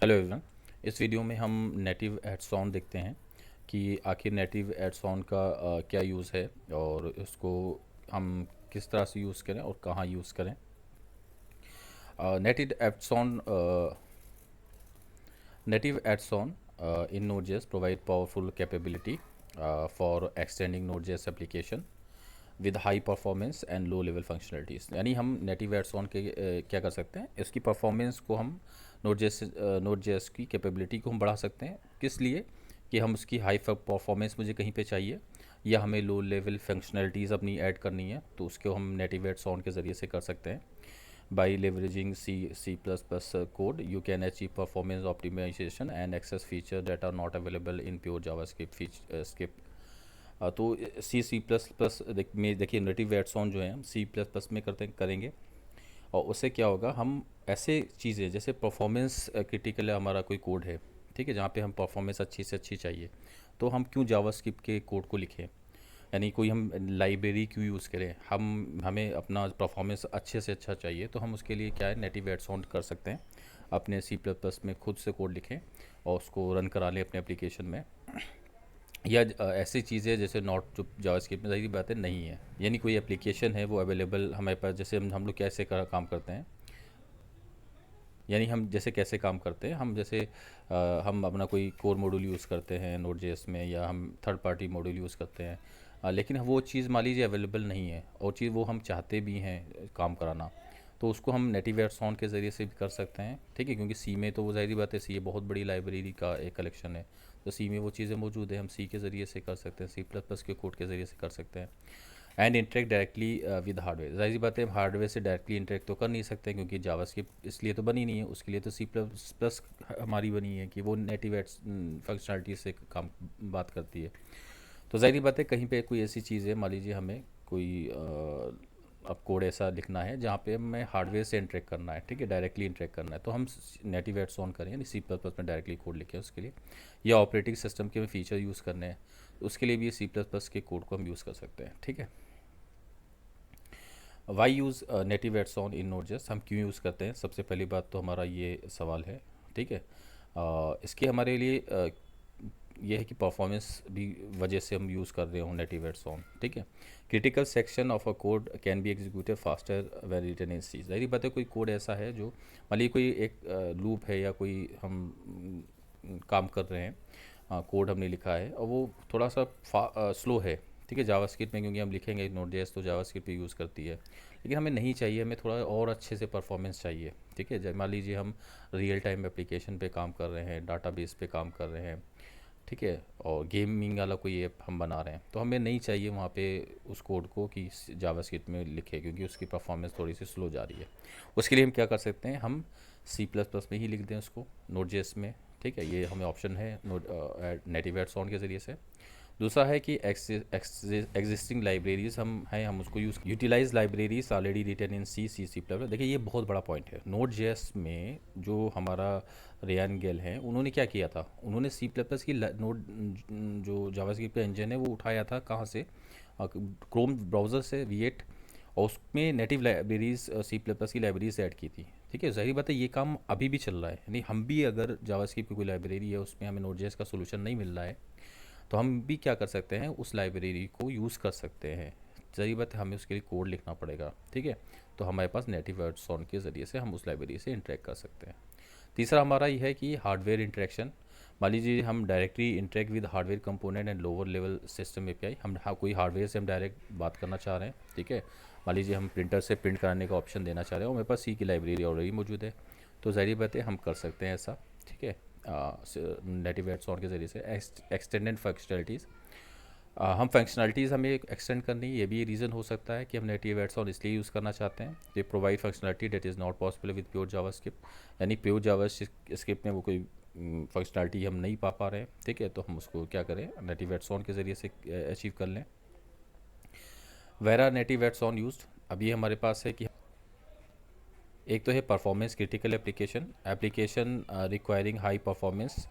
Hello everyone. इस video में हम नेटिव एड्स ऑन देखते हैं कि आखिर नेटिव एड्स ऑन का क्या यूज़ है और इसको हम किस तरह से यूज़ करें और कहाँ यूज़ करें। नेटिव एड्स ऑन Native add-on in Node.js provide powerful capability for extending Node.js application with high performance and low level functionalities। यानी हम नेटिव एड्स-ऑन के क्या कर सकते हैं, इसकी परफॉर्मेंस को हम Node.js की कैपेबिलिटी को हम बढ़ा सकते हैं। किस लिए? कि हम उसकी हाई परफॉर्मेंस मुझे कहीं पे चाहिए या हमें लो लेवल फंक्शनलिटीज़ अपनी ऐड करनी है, तो उसको हम नेटिव एड्स-ऑन के ज़रिए से कर सकते हैं। By leveraging C++ code, you can achieve performance optimization and access features that are not available in pure JavaScript script। तो C++ में देखिए नेटिव एड्स-ऑन जो है हम C++ में करेंगे और उससे क्या होगा, हम ऐसे चीज़ें जैसे परफॉर्मेंस क्रिटिकल हमारा कोई कोड है, ठीक है, जहाँ पे हम परफॉर्मेंस अच्छी से अच्छी चाहिए, तो हम क्यों जावास्क्रिप्ट के कोड को लिखें। यानी कोई हम लाइब्रेरी क्यों यूज़ करें, हम हमें अपना परफॉर्मेंस अच्छे से अच्छा चाहिए, तो हम उसके लिए क्या है नेटिव एड्स-ऑन कर सकते हैं। अपने C++ में खुद से कोड लिखें और उसको रन करा लें अपने एप्लीकेशन में। या ऐसी चीज़ें जैसे नॉट जो जावास्क्रिप्ट में ज़ाहिर बात है नहीं है, यानी कोई एप्लीकेशन है वो अवेलेबल हमारे पास, जैसे हम लोग कैसे काम करते हैं, यानी हम जैसे कैसे काम करते हैं, हम जैसे हम अपना कोई कोर मॉड्यूल यूज़ करते हैं नोड.जेएस में, या हम थर्ड पार्टी मॉड्यूल यूज़ करते हैं, लेकिन वो चीज़ मान लीजिए अवेलेबल नहीं है और चीज़ वो हम चाहते भी हैं काम कराना, तो उसको हम नेटिव एड्स-ऑन के ज़रिए से भी कर सकते हैं, ठीक है। क्योंकि सी में तो वो ज़ाहिर बात है, सी बहुत बड़ी लाइब्रेरी का एक कलेक्शन है, तो सी में वो चीज़ें मौजूद है, हम सी के ज़रिए से कर सकते हैं, C++ के कोड के ज़रिए से कर सकते हैं। And interact directly with hardware, ज़ाहिर सी बात है हार्डवेयर से डायरेक्टली इंटरेक्ट तो कर नहीं सकते क्योंकि जावास्क्रिप्ट इसलिए तो बनी नहीं है, उसके लिए तो C++ हमारी बनी है कि वो नेटिव एड्स फंक्शनलिटी से काम बात करती है। तो ज़ाहिर बात है कहीं पे कोई ऐसी चीज़ है, मान लीजिए हमें कोई अब कोड ऐसा लिखना है जहाँ पे हमें हार्डवेयर से इंटरेक्ट करना है, ठीक है, डायरेक्टली इंटरेक्ट करना है, तो हम नेटिव एड्स-ऑन करें, यानी C++ में डायरेक्टली कोड लिखें उसके लिए, या ऑपरेटिंग सिस्टम के फीचर यूज़ करने हैं, तो उसके लिए भी C++ के कोड को हम यूज़ कर सकते हैं, ठीक है। वाई यूज़ नेटिव एड्स-ऑन इन नोड.जेएस, हम क्यों यूज़ करते हैं, सबसे पहली बात तो हमारा ये सवाल है, ठीक है। इसके हमारे लिए ये है कि परफॉर्मेंस भी वजह से हम यूज़ कर रहे हो नेटिव एड्स-ऑन, ठीक है। Critical section of a code can be executed faster when written in C. ज़ाहिर बात है कोई कोड ऐसा है जो मान लीजिए कोई एक लूप है या कोई हम काम कर रहे हैं, कोड हमने लिखा है और वो थोड़ा सा स्लो है, ठीक है, जावास्क्रिप्ट में, क्योंकि हम लिखेंगे नोड.जेएस तो जावास्क्रिप्ट यूज़ करती है, लेकिन हमें नहीं चाहिए, हमें थोड़ा और अच्छे से परफॉर्मेंस चाहिए, ठीक है। जब मान लीजिए हम रियल टाइम एप्लीकेशन पे काम कर रहे हैं, डाटाबेस पे काम कर रहे हैं, ठीक है, और गेमिंग वाला कोई ऐप हम बना रहे हैं, तो हमें नहीं चाहिए वहाँ पे उस कोड को कि जावास्क्रिप्ट में लिखे, क्योंकि उसकी परफॉर्मेंस थोड़ी सी स्लो जा रही है। उसके लिए हम क्या कर सकते हैं, हम C++ में ही लिख दें उसको नोड.जेएस में, ठीक है, ये हमें ऑप्शन है नेटिव एड्स-ऑन के ज़रिए से। दूसरा है कि एग्जिस्टिंग लाइब्रेरीज हम उसको use utilize libraries already written in C++। देखिए ये बहुत बड़ा पॉइंट है, नोड.जेएस में जो हमारा रेयान गेल हैं उन्होंने क्या किया था, उन्होंने C++ की नोड जो जावास्क्रिप्ट का इंजन है वो उठाया था कहाँ से, क्रोम ब्राउज़र से V8, और उसमें नेटिव लाइब्रेरीज C++ की लाइब्रेरीज ऐड की थी, ठीक है। ज़ाहिर बात है ये काम अभी भी चल रहा है, यानी हम भी अगर जावास्क्रिप्ट की कोई लाइब्रेरी है उसमें हमें नोड.जेएस का सोल्यूशन नहीं मिल रहा है, तो हम भी क्या कर सकते हैं, उस लाइब्रेरी को यूज़ कर सकते हैं। ज़रूरी बात है हमें उसके लिए कोड लिखना पड़ेगा, ठीक है, तो हमारे पास नेटिव एड्स-ऑन के ज़रिए से हम उस लाइब्रेरी से इंटरेक्ट कर सकते हैं। तीसरा हमारा ये है कि हार्डवेयर इंटरेक्शन, मान लीजिए हम directly interact with hardware component and lower level system API, कोई हार्डवेयर से हम डायरेक्ट बात करना चाह रहे हैं, ठीक है, मान लीजिए हम प्रिंटर से प्रिंट कराने का ऑप्शन देना चाह रहे हैं और मेरे पास सी की लाइब्रेरी ऑलरेडी मौजूद है, तो ज़ाहिर बात है हम कर सकते हैं ऐसा, ठीक है, नेटिव एड्स-ऑन के ज़रिए से। एक्सटेंडेड फंक्शनलिटीज़, हम फंक्शनलिटीज़ हमें एक्सटेंड करनी है, ये भी रीज़न हो सकता है कि हम नेटिव एड्स-ऑन इसलिए यूज़ करना चाहते हैं, ये provide functionality that is not possible with pure JavaScript, यानी प्योर जावास्क्रिप्ट में वो कोई फंक्शनलिटी हम नहीं पा रहे हैं, ठीक है, तो हम उसको क्या करें नेटिव एड्स-ऑन के ज़रिए से अचीव कर लें। वेर आर नेटिव एड्स-ऑन यूज्ड, अब ये हमारे पास है कि एक तो है performance critical application requiring high performance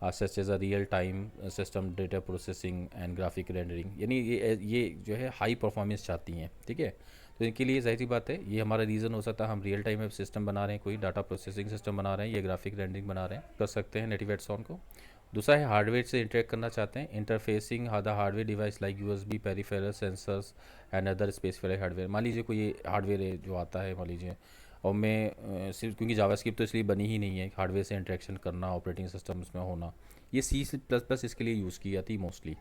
such as a real time system data processing and graphic rendering, यानी ये जो है हाई परफॉर्मेंस चाहती हैं, ठीक है, तो इनके लिए ज़ाहिर सी बात है, ये हमारा रीज़न हो सकता है, हम रियल टाइम में सिस्टम बना रहे हैं, कोई डाटा प्रोसेसिंग सिस्टम बना रहे हैं या ग्राफिक रेंडरिंग बना रहे हैं, कर सकते हैं नेटिव एड्स ऑन को। दूसरा है हार्डवेयर से इंटरेक्ट करना चाहते हैं, interfacing the hardware device like USB peripheral sensors and other specified hardware. मान लीजिए कोई हार्डवेयर है जो आता है, मान लीजिए, और मैं सिर्फ क्योंकि जावास्क्रिप्ट तो इसलिए बनी ही नहीं है, हार्डवेयर से इंटरेक्शन करना, ऑपरेटिंग सिस्टम उसमें होना, ये C++ इसके लिए यूज़ की जाती है मोस्टली।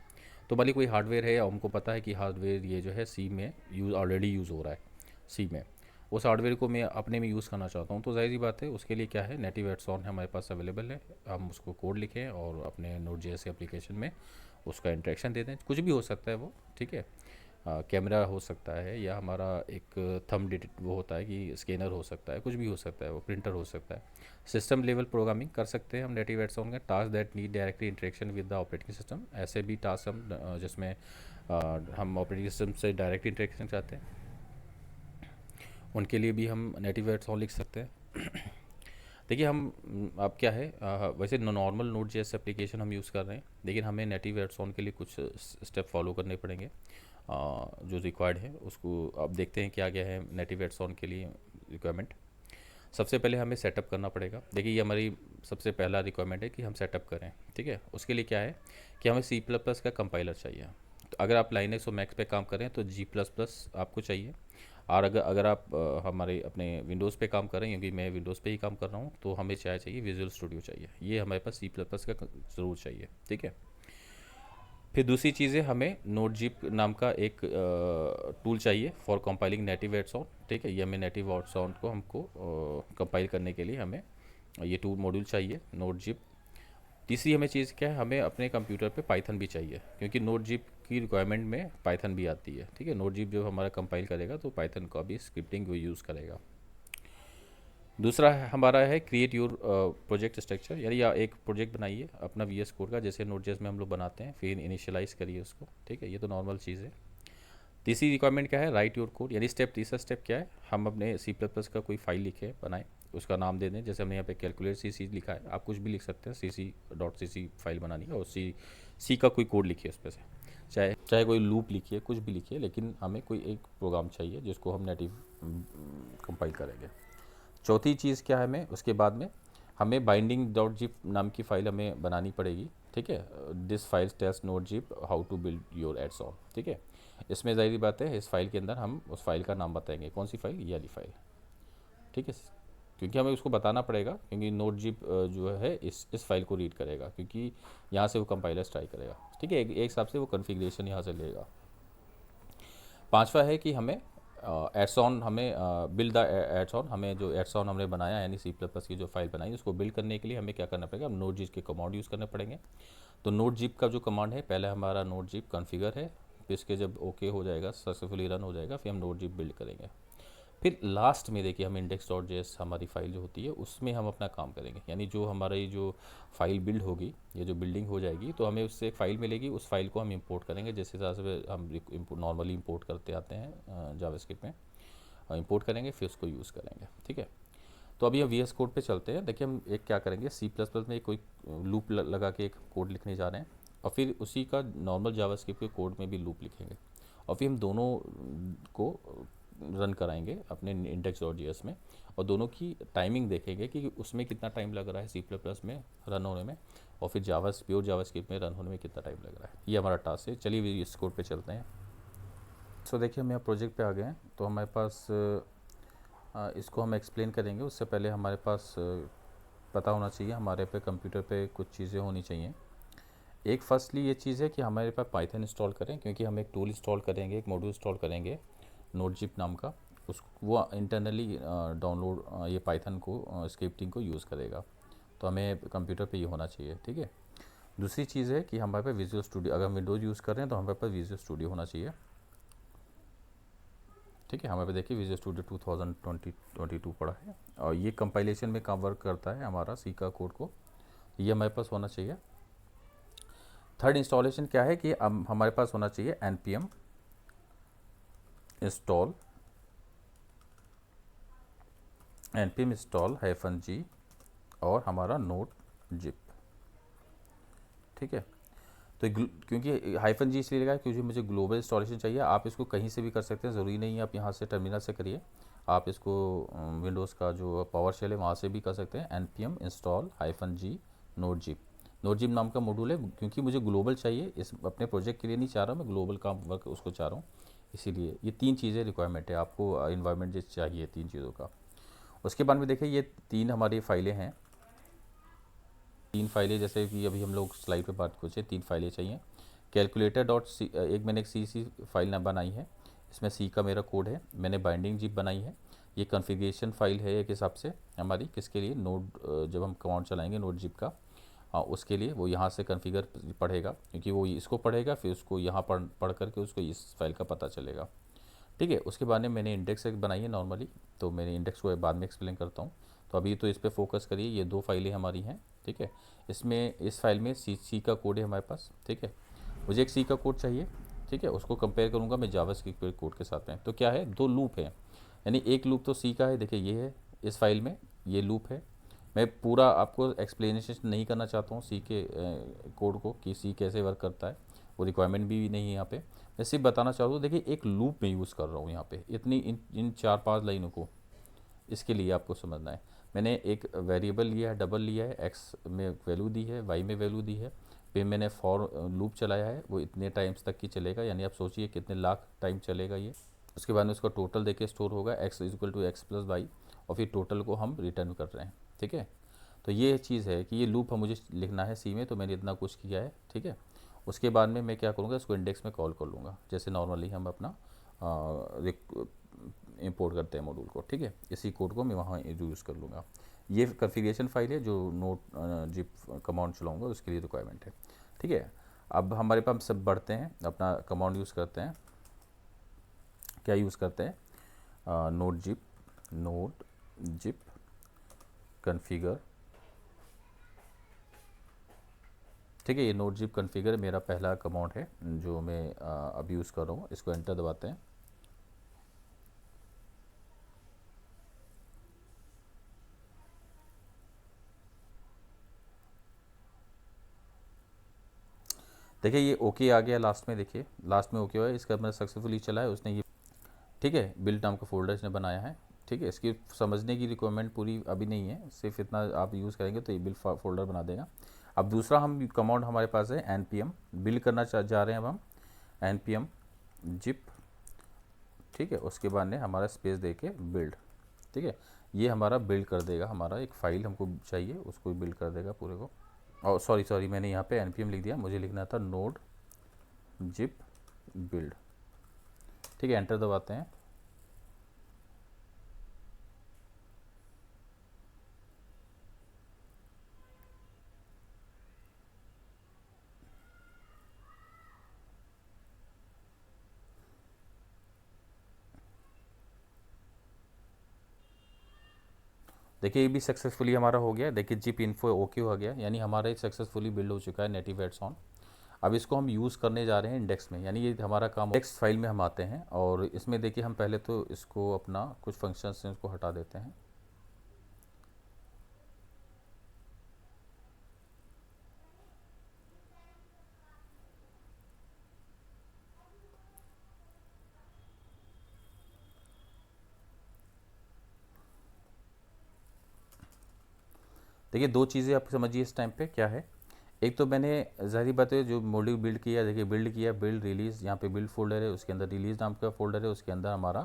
तो मान लीजिए कोई हार्डवेयर है और हमको पता है कि हार्डवेयर ये जो है सी में ऑलरेडी यूज़ हो रहा है, सी में, उस हार्डवेयर को मैं अपने में यूज़ करना चाहता हूँ, तो जाहिर सी बात है उसके लिए क्या है, नेटिव एड्स ऑन हमारे पास अवेलेबल है। हम उसको कोड लिखें और अपने Node.js एप्लीकेशन में उसका इंटरेक्शन दे दें, कुछ भी हो सकता है वो, ठीक है। कैमरा हो सकता है, या हमारा एक थंब डिटेक्ट वो होता है कि स्कैनर हो सकता है, कुछ भी हो सकता है, वो प्रिंटर हो सकता है। सिस्टम लेवल प्रोग्रामिंग कर सकते हैं हम नेटिव एड्स ऑन का। Task that need directly interaction with the operating system, ऐसे भी टास्क हम जिसमें हम ऑपरेटिंग सिस्टम से डायरेक्ट इंटरेक्शन चाहते हैं, उनके लिए भी हम नेटिव एड्स ऑन लिख सकते हैं। देखिए हम अब क्या है, वैसे नॉर्मल Node.js एप्लीकेशन हम यूज़ कर रहे हैं, लेकिन हमें नेटिव एड्स ऑन के लिए कुछ स्टेप फॉलो करने पड़ेंगे जो रिक्वायर्ड है, उसको अब देखते हैं क्या क्या है नेटिव एड्स ऑन के लिए रिक्वायरमेंट। सबसे पहले हमें सेटअप करना पड़ेगा। देखिए ये हमारी सबसे पहला रिक्वायरमेंट है कि हम सेटअप करें, ठीक है। उसके लिए क्या है कि हमें C++ का कंपाइलर चाहिए। तो अगर आप लाइनक्स और मैक पे काम करें तो G++ आपको चाहिए, और अगर अगर आप हमारे अपने विंडोज़ पे काम कर रहे हैं, क्योंकि मैं विंडोज़ पे ही काम कर रहा हूँ, तो हमें चाहिए विजुअल स्टूडियो चाहिए, ये हमारे पास C++ का ज़रूर चाहिए, ठीक है। फिर दूसरी चीज़ है, हमें नोटजिप नाम का एक टूल चाहिए फॉर कंपाइलिंग नेटिव एड्स ऑन, ठीक है। ये हमें नेटिव एड्स ऑन को हमको कंपाइल करने के लिए हमें ये टूल मॉड्यूल चाहिए नोटजिप। तीसरी हमें चीज़ क्या है, हमें अपने कंप्यूटर पे पाइथन भी चाहिए, क्योंकि नोटजिप की रिक्वायरमेंट में पाइथन भी आती है, ठीक है। नोटजिप जो हमारा कंपाइल करेगा तो पाइथन का भी स्क्रिप्टिंग वो यूज़ करेगा। दूसरा हमारा है क्रिएट योर प्रोजेक्ट स्ट्रक्चर, यानी या एक प्रोजेक्ट बनाइए अपना VS कोड का, जैसे Node.js में हम लोग बनाते हैं, फिर इनिशियलाइज करिए उसको, ठीक है। ये तो नॉर्मल चीज़ है। तीसरी रिक्वायरमेंट क्या है, राइट योर कोड, यानी तीसरा स्टेप क्या है, हम अपने C++ का कोई फाइल लिखे, बनाएं, उसका नाम दे दें, जैसे हमने यहाँ पे कैलकुलेट CC लिखा है, आप कुछ भी लिख सकते हैं, CC.cc फाइल बनानी है, और सी का कोई कोड लिखिए उस पर से, चाहे चाहे कोई लूप लिखिए, कुछ भी लिखिए, लेकिन हमें कोई एक प्रोग्राम चाहिए जिसको हम नेटिव कंपाइल करेंगे। चौथी चीज़ क्या है, हमें उसके बाद में हमें बाइंडिंग डॉट जिप नाम की फ़ाइल हमें बनानी पड़ेगी, ठीक है। This file test note zip how to build your एड्स ऑन, ठीक है। इसमें ज़ाहिर बात है, इस फाइल के अंदर हम उस फाइल का नाम बताएंगे, कौन सी फाइल, ये वाली फाइल, ठीक है। क्योंकि हमें उसको बताना पड़ेगा, क्योंकि नोट जिप जो है इस फाइल को रीड करेगा, क्योंकि यहाँ से वो कंपाइलर ट्राई करेगा, ठीक है। एक हिसाब से वो कन्फिग्रेशन यहाँ से लेगा। पांचवा है कि हमें एड्स ऑन, हमें बिल्ड द एड्स ऑन, हमें जो एड्स ऑन हमने बनाया, यानी C++ की जो फाइल बनाई, उसको बिल्ड करने के लिए हमें क्या करना पड़ेगा, नोट जिप के कमांड यूज़ करने पड़ेंगे। तो नोट जिप का जो कमांड है, पहले हमारा नोट जिप कॉन्फ़िगर है, फिर इसके जब ओके हो जाएगा, सक्सेसफुली रन हो जाएगा, फिर हम नोट जिप बिल्ड करेंगे। फिर लास्ट में देखिए हम index.js हमारी फ़ाइल जो होती है उसमें हम अपना काम करेंगे, यानी जो हमारी जो फाइल बिल्ड होगी, ये जो बिल्डिंग हो जाएगी, तो हमें उससे एक फ़ाइल मिलेगी, उस फाइल को हम इंपोर्ट करेंगे, जैसे हिसाब से हम नॉर्मली इंपोर्ट करते आते हैं जावास्क्रिप्ट में, इंपोर्ट करेंगे, फिर उसको यूज़ करेंगे, ठीक है। तो अभी हम VS कोड पे चलते हैं। देखिए हम एक क्या करेंगे, C++ में कोई लूप लगा के एक कोड लिखने जा रहे हैं, और फिर उसी का नॉर्मल जावास्क्रिप्ट के कोड में भी लूप लिखेंगे, और फिर हम दोनों को रन कराएंगे अपने index.js में, और दोनों की टाइमिंग देखेंगे कि उसमें कितना टाइम लग रहा है C++ में रन होने में, और फिर प्योर जावास्क्रिप्ट में रन होने में कितना टाइम लग रहा है। ये हमारा टास्क है। चलिए इस कोड पे चलते हैं। सो देखिए हम यहाँ प्रोजेक्ट पे आ गए हैं, तो हमारे पास इसको हम एक्सप्लेन करेंगे, उससे पहले हमारे पास पता होना चाहिए, हमारे पे कंप्यूटर पे कुछ चीज़ें होनी चाहिए। एक फर्स्टली ये चीज़ है कि हमारे पास पाइथन इंस्टॉल करें, क्योंकि हम एक टूल इंस्टॉल करेंगे, एक मॉड्यूल इंस्टॉल करेंगे नोटजिप नाम का, उस वो इंटरनली डाउनलोड ये पाइथन को स्क्रिप्टिंग को यूज़ करेगा, तो हमें कंप्यूटर पे ये होना चाहिए, ठीक है। दूसरी चीज़ है कि हमारे पास विजुअल स्टूडियो, अगर हम विंडोज़ यूज़ कर रहे हैं तो हमारे पास विजुअल स्टूडियो होना चाहिए, ठीक है। हमारे पे देखिए विजुअल स्टूडियो 2022 पड़ा है, और ये कंपाइलेशन में काम वर्क करता है हमारा सी का कोड को, ये हमारे पास होना चाहिए। थर्ड इंस्टॉलेशन क्या है कि अब हमारे पास होना चाहिए npm इंस्टॉल -g और हमारा नोट जिप, ठीक है। तो क्योंकि हाइफन जी इसलिए लगा क्योंकि मुझे ग्लोबल इंस्टॉलेशन चाहिए। आप इसको कहीं से भी कर सकते हैं, ज़रूरी नहीं है आप यहाँ से टर्मिनल से करिए। आप इसको विंडोज़ का जो पावर शेल है वहाँ से भी कर सकते हैं। npm install -g नोडजिप। नोडजिप नाम का मॉड्यूल है, क्योंकि मुझे ग्लोबल चाहिए, इस अपने प्रोजेक्ट के लिए नहीं चाह रहा मैं, ग्लोबल काम वर्क उसको चाह रहा हूँ। इसीलिए ये 3 चीज़ें रिक्वायरमेंट है आपको, इन्वायरमेंट जो चाहिए 3 चीज़ों का। उसके बाद में देखिए ये 3 हमारी फाइलें हैं। 3 फाइलें, जैसे कि अभी हम लोग स्लाइड पे बात कुछ है, 3 फाइलें चाहिए। कैलकुलेटर डॉट सी, एक मैंने एक सी फाइल ना बनाई है, इसमें सी का मेरा कोड है। मैंने बाइंडिंग जिप बनाई है। ये कॉन्फ़िगरेशन फाइल है एक हिसाब से हमारी, किसके लिए, नोड, जब हम कमांड चलाएंगे नोड जिप का, उसके लिए वो यहाँ से कॉन्फ़िगर पढ़ेगा, क्योंकि वो इसको पढ़ेगा फिर उसको यहाँ पढ़ करके उसको इस फाइल का पता चलेगा। ठीक है। उसके बाद में मैंने इंडेक्स एक बनाई है नॉर्मली, तो मैंने इंडेक्स को बाद में एक्सप्लेन करता हूँ। तो अभी तो इस पर फोकस करिए, ये 2 फाइलें हमारी हैं। ठीक है। इसमें इस फाइल में सी का कोड है हमारे पास। ठीक है। मुझे एक सी का कोड चाहिए। ठीक है। उसको कंपेयर करूँगा मैं जावास्क्रिप्ट कोड के साथ में। तो क्या है, 2 लूप है, यानी एक लूप तो सी का है, देखिए ये है इस फाइल में, ये लूप है। मैं पूरा आपको एक्सप्लेनेशन नहीं करना चाहता हूँ सी के कोड को, कि सी कैसे वर्क करता है, वो रिक्वायरमेंट भी नहीं है यहाँ पे। मैं सिर्फ बताना चाहता हूँ, देखिए एक लूप में यूज़ कर रहा हूँ यहाँ पे, इतनी इन 4-5 लाइनों को, इसके लिए आपको समझना है। मैंने एक वेरिएबल लिया है, डबल लिया है, एक्स में वैल्यू दी है, वाई में वैल्यू दी है, फिर मैंने फॉर लूप चलाया है, वो इतने टाइम्स तक की चलेगा, यानी आप सोचिए कितने लाख टाइम चलेगा ये। उसके बाद में उसका टोटल देके स्टोर होगा, x equal to x plus y, और फिर टोटल को हम रिटर्न कर रहे हैं। ठीक है। तो ये चीज़ है कि ये लूप हम मुझे लिखना है सी में, तो मैंने इतना कुछ किया है। ठीक है। उसके बाद में मैं क्या करूँगा, इसको इंडेक्स में कॉल कर लूँगा, जैसे नॉर्मली हम अपना इंपोर्ट करते हैं मॉड्यूल को। ठीक है। इसी कोड को मैं वहाँ यूज़ कर लूँगा। ये कॉन्फ़िगरेशन फाइल है जो नोट जिप कमांड चलाऊँगा उसके लिए रिक्वायरमेंट है। ठीक है। अब हमारे पास सब बढ़ते हैं, अपना कमांड यूज़ करते हैं। क्या यूज़ करते हैं, नोड जिप कन्फिगर। ठीक है। ये नोड जिप कन्फिगर मेरा पहला कमांड है जो मैं अब यूज़ कर रहा हूँ। इसको एंटर दबाते हैं। देखिए ये ओके आ गया लास्ट में, देखिए लास्ट में ओके हुआ है, इसका मतलब सक्सेसफुली चला है उसने ये। ठीक है। बिल्ड नाम का फोल्डर इसने बनाया है। ठीक है। इसकी समझने की रिक्वायरमेंट पूरी अभी नहीं है, सिर्फ इतना आप यूज़ करेंगे तो ये बिल्ड फोल्डर बना देगा। अब दूसरा हम कमांड हमारे पास है npm, बिल्ड करना जा रहे हैं अब हम npm जिप। ठीक है। उसके बाद ने हमारा स्पेस दे के बिल्ड। ठीक है। ये हमारा बिल्ड कर देगा, हमारा एक फ़ाइल हमको चाहिए उसको बिल्ड कर देगा पूरे को। और सॉरी मैंने यहाँ पे npm लिख दिया, मुझे लिखना था नोड जिप बिल्ड। ठीक है। एंटर दबाते हैं। देखिए ये भी सक्सेसफुली हमारा हो गया। देखिए जिप इन्फो ओके हो गया, यानी हमारा ये सक्सेसफुली बिल्ड हो चुका है नेटिव एड्स ऑन। अब इसको हम यूज़ करने जा रहे हैं इंडेक्स में, यानी ये हमारा काम इंडेक्स फाइल में हम आते हैं। और इसमें देखिए हम पहले तो इसको अपना कुछ फंक्शंस हैं उसको हटा देते हैं। देखिए 2 चीज़ें आप समझिए इस टाइम पे क्या है। एक तो मैंने ज़ाहिर बात है जो मॉड्यूल बिल्ड किया, देखिए बिल्ड किया, बिल्ड रिलीज़, यहाँ पे बिल्ड फोल्डर है, उसके अंदर रिलीज़ नाम का फोल्डर है, उसके अंदर हमारा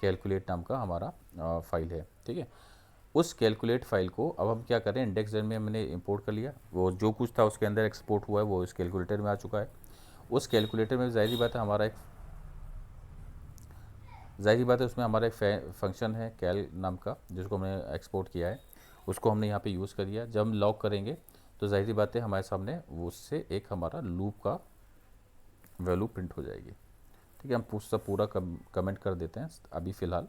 कैलकुलेट नाम का हमारा फाइल है। ठीक है। उस कैलकुलेट फाइल को अब हम क्या करें, इंडेक्स में हमने इंपोर्ट कर लिया, वो जो कुछ था उसके अंदर एक्सपोर्ट हुआ है वो इस कैलकुलेटर में आ चुका है। उस कैलकुलेटर में ज़ाहिर बात है उसमें हमारा एक फंक्शन है कैल नाम का, जिसको हमने एक्सपोर्ट किया है, उसको हमने यहाँ पे यूज़ कर लिया। जब हम लॉग करेंगे तो ज़ाहिर बात है हमारे सामने वो उससे एक हमारा लूप का वैल्यू प्रिंट हो जाएगी। ठीक है। हम पूरा कमेंट कर देते हैं अभी फ़िलहाल,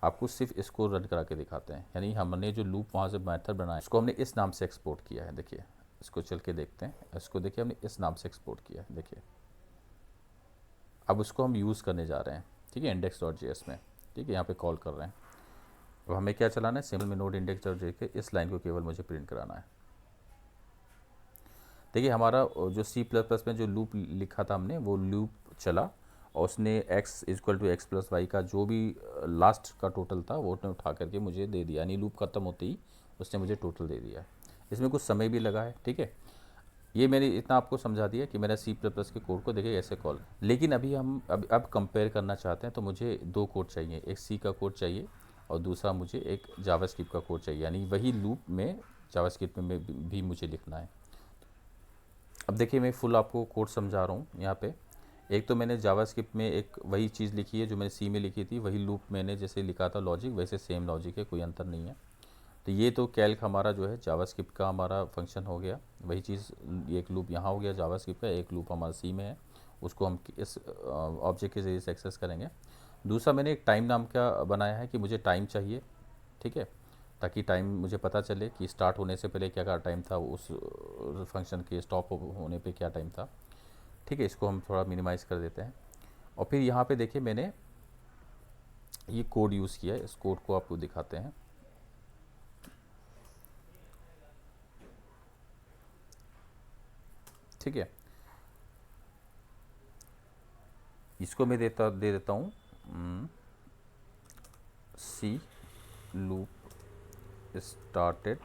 आपको सिर्फ इसको रन करा के दिखाते हैं। यानी हमने जो लूप वहाँ से मेथड बनाया उसको हमने इस नाम से एक्सपोर्ट किया है। देखिए इसको चल के देखते हैं, इसको देखिए हमने इस नाम से एक्सपोर्ट किया है। देखिए अब उसको हम यूज़ करने जा रहे हैं। ठीक है। index.js में। ठीक है। यहाँ पे कॉल कर रहे हैं। अब हमें क्या चलाना है, सिंपल में नोड index.js के इस लाइन को केवल मुझे प्रिंट कराना है। देखिए हमारा जो सी प्लस प्लस में जो लूप लिखा था हमने, वो लूप चला और उसने x equal to x plus y का जो भी लास्ट का टोटल था वो उसने उठा करके मुझे दे दिया, यानी लूप ख़त्म होते ही उसने मुझे टोटल दे दिया। इसमें कुछ समय भी लगा है, ठीक है। ये मैंने इतना आपको समझा दिया कि मेरा सी प्लस प्लस के कोड को देखिए ऐसे कॉल। लेकिन अभी हम अब कंपेयर करना चाहते हैं, तो मुझे दो कोड चाहिए, एक सी का कोड चाहिए और दूसरा मुझे एक जावास्क्रिप्ट का कोड चाहिए, यानी वही लूप में जावास्क्रिप्ट में भी मुझे लिखना है। अब देखिए मैं फुल आपको कोड समझा रहा हूँ यहाँ पे। एक तो मैंने जावास्क्रिप्ट में एक वही चीज़ लिखी है जो मैंने सी में लिखी थी, वही लूप मैंने जैसे लिखा था लॉजिक, वैसे सेम लॉजिक है, कोई अंतर नहीं है। तो ये तो कैल्क हमारा जो है जावास्क्रिप्ट का हमारा फंक्शन हो गया, वही चीज़ एक लूप यहाँ हो गया जावास्क्रिप्ट का, एक लूप हमारा सी में है, उसको हम इस ऑब्जेक्ट के जरिए से एक्सेस करेंगे। दूसरा मैंने एक टाइम नाम का बनाया है कि मुझे टाइम चाहिए, ठीक है, ताकि टाइम मुझे पता चले कि स्टार्ट होने से पहले क्या क्या टाइम था, उस फंक्शन के स्टॉप होने पे क्या टाइम था, ठीक है। इसको हम थोड़ा मिनिमाइज़ कर देते हैं। और फिर यहाँ पे देखिए मैंने ये कोड यूज़ किया है, इस कोड को आपको दिखाते हैं। ठीक है, इसको मैं दे देता हूँ सी लूप स्टार्टेड।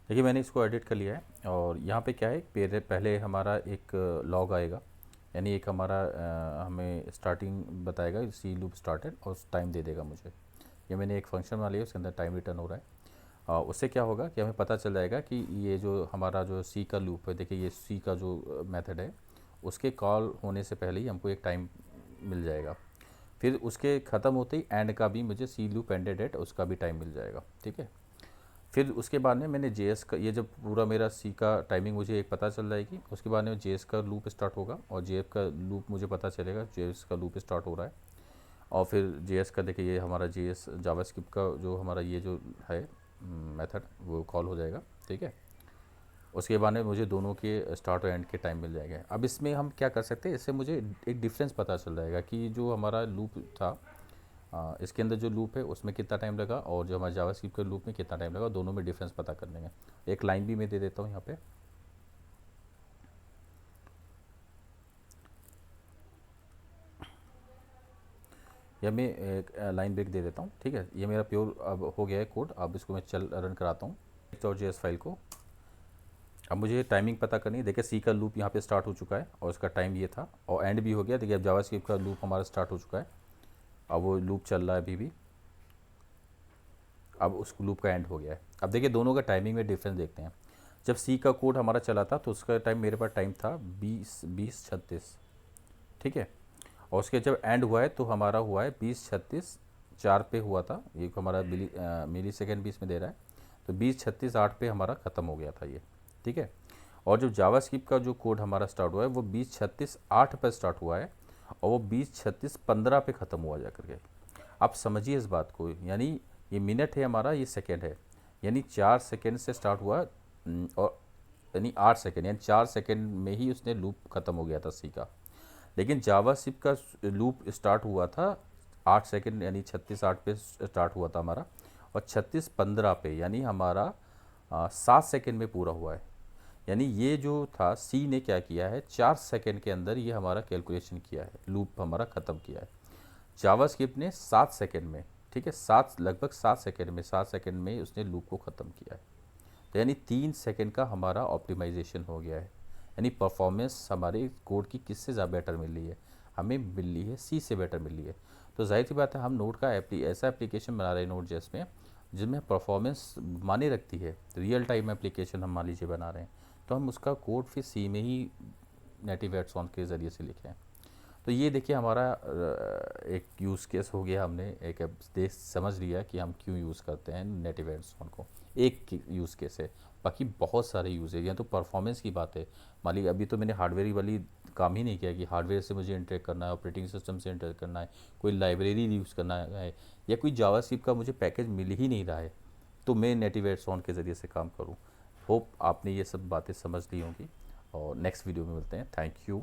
देखिए मैंने इसको एडिट कर लिया है और यहाँ पे क्या है, पहले हमारा एक लॉग आएगा, यानी एक हमारा हमें स्टार्टिंग बताएगा सी लूप स्टार्टेड और टाइम दे देगा मुझे। ये मैंने एक फंक्शन बना लिया, उसके अंदर टाइम रिटर्न हो रहा है। उससे क्या होगा कि हमें पता चल जाएगा कि ये जो हमारा जो सी का लूप है, देखिए ये सी का जो मेथड है, उसके कॉल होने से पहले ही हमको एक टाइम मिल जाएगा। फिर उसके ख़त्म होते ही एंड का भी मुझे सी लूप एंडेड एट उसका भी टाइम मिल जाएगा, ठीक है। फिर उसके बाद में मैंने जेएस का, ये जब पूरा मेरा सी का टाइमिंग मुझे एक पता चल जाएगी, उसके बाद में जेएस का लूप स्टार्ट होगा और जेएफ का लूप मुझे पता चलेगा जेएस का लूप स्टार्ट हो रहा है। और फिर जेएस का देखिए ये हमारा जेएस जावास्क्रिप्ट का जो हमारा ये जो है मेथड वो कॉल हो जाएगा, ठीक है। उसके बाद में मुझे दोनों के स्टार्ट और एंड के टाइम मिल जाएंगे। अब इसमें हम क्या कर सकते हैं, इससे मुझे एक डिफरेंस पता चल जाएगा कि जो हमारा लूप था, इसके अंदर जो लूप है उसमें कितना टाइम लगा और जो हमारे जावास्क्रिप्ट के लूप में कितना टाइम लगा, दोनों में डिफरेंस पता कर लेंगे। एक लाइन भी मैं दे देता हूँ यहाँ पे। या मैं एक लाइन ब्रेक दे देता हूँ, ठीक है। ये मेरा प्योर अब हो गया है कोड, अब इसको मैं रन कराता हूँ और जेएस फाइल को। अब मुझे टाइमिंग पता करनी है। देखिए सी का लूप यहाँ पे स्टार्ट हो चुका है और इसका टाइम ये था और एंड भी हो गया। देखिए अब जावास्क्रिप्ट का लूप हमारा स्टार्ट हो चुका है, अब वो लूप चल रहा है अभी भी, अब उस लूप का एंड हो गया है। अब देखिए दोनों का टाइमिंग में डिफरेंस देखते हैं। जब सी का कोड हमारा चला था तो उसका टाइम, मेरे पास टाइम था 20:36, ठीक है। और उसके जब एंड हुआ है तो हमारा हुआ है 20:36:4 पे हुआ था, ये हमारा मिली सेकेंड भी इसमें दे रहा है, तो 20:36:8 पे हमारा ख़त्म हो गया था ये, ठीक है। और जो जावास्क्रिप्ट का जो कोड हमारा स्टार्ट हुआ है वो 20:36:8 पर स्टार्ट हुआ है और वो 20:36:15 पे ख़त्म हुआ जा करके। आप समझिए इस बात को, यानी ये मिनट है हमारा, ये सेकेंड है, यानी 4 सेकेंड से स्टार्ट हुआ और यानी 8 सेकेंड, यानी 4 सेकेंड में ही उसने लूप ख़त्म हो गया था सी का। लेकिन जावास्क्रिप्ट का लूप स्टार्ट हुआ था 8 सेकेंड, यानी 36:8 पे स्टार्ट हुआ था हमारा, और 36:15 पे यानी हमारा 7 सेकेंड में पूरा हुआ है। यानी ये जो था सी ने क्या किया है, 4 सेकेंड के अंदर ये हमारा कैलकुलेशन किया है, लूप हमारा ख़त्म किया है। जावास्क्रिप्ट ने 7 सेकेंड में, ठीक है, लगभग 7 सेकेंड में उसने लूप को ख़त्म किया है। तो यानी 3 सेकेंड का हमारा ऑप्टिमाइजेशन हो गया है। यानी परफॉर्मेंस हमारे कोड की किससे ज़्यादा बेटर मिल रही है, हमें मिल रही है सी से बेटर मिल रही है। तो जाहिर सी बात है हम नोड का ऐसा एप्लीकेशन बना रहे हैं नोड जेएस में जिसमें परफॉर्मेंस माने रखती है, रियल टाइम एप्लीकेशन हम मान लीजिए बना रहे हैं, तो हम उसका कोड फिर सी में ही नेटिव एड्स के ज़रिए से लिखें। तो ये देखिए हमारा एक यूज़ केस हो गया, हमने एक देश समझ लिया कि हम क्यों यूज़ करते हैं नेटिव एड्स को। एक यूज़ केस है, बाकी बहुत सारे यूज़ है। या तो परफॉर्मेंस की बात है, मान लीजिए अभी तो मैंने हार्डवेयर वाली काम ही नहीं किया कि हार्डवेयर से मुझे इंटरेक्ट करना है, ऑपरेटिंग सिस्टम से इंटरेक्ट करना है, कोई लाइब्रेरी यूज़ करना है, या कोई जावास्क्रिप्ट का मुझे पैकेज मिल ही नहीं रहा है, तो मैं नेटिव एड्स के ज़रिए से काम करूँ। होप आपने ये सब बातें समझ ली होंगी और नेक्स्ट वीडियो में मिलते हैं। Thank you.